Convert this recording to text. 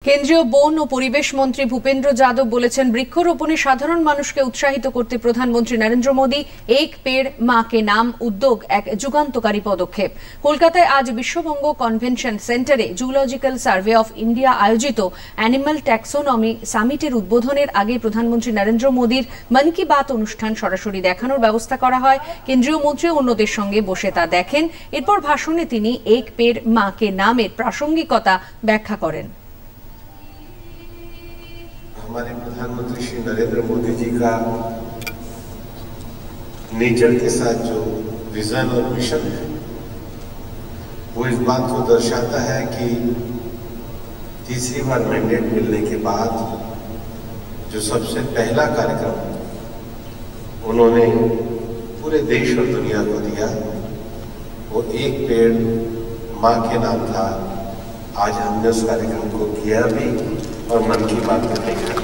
কেন্দ্রীয় বন ও পরিবেশ মন্ত্রী ভূপেন্দ্র যাদব বলেছেন, বৃক্ষরোপণে সাধারণ মানুষকে উৎসাহিত করতে প্রধানমন্ত্রী নরেন্দ্র মোদী এক পেড় মা কে নাম উদ্যোগ এক যুগান্তকারী পদক্ষেপ। কলকাতায় আজ বিশ্ববঙ্গ কনভেনশন সেন্টারে জুলজিক্যাল সার্ভে অফ ইন্ডিয়া আয়োজিত অ্যানিম্যাল ট্যাক্সোনমি সামিটের উদ্বোধনের আগে প্রধানমন্ত্রী নরেন্দ্র মোদীর মন কি বাত অনুষ্ঠান সরাসরি দেখানোর ব্যবস্থা করা হয়। কেন্দ্রীয় মন্ত্রী অন্যদের সঙ্গে বসে তা দেখেন। এরপর ভাষণে তিনি এক পেড় মা কে নামের প্রাসঙ্গিকতা ব্যাখ্যা करें। हमारे प्रधानमंत्री श्री नरेंद्र मोदी जी का नेचर के साथ जो विजन और मिशन है वो इस बात को दर्शाता है कि तीसरी बार मैंडेट मिलने के बाद जो सबसे पहला कार्यक्रम उन्होंने पूरे देश और दुनिया को दिया वो एक पेड़ माँ के नाम था। आज हमने उस कार्यक्रम को किया भी और मन की बात में देखा।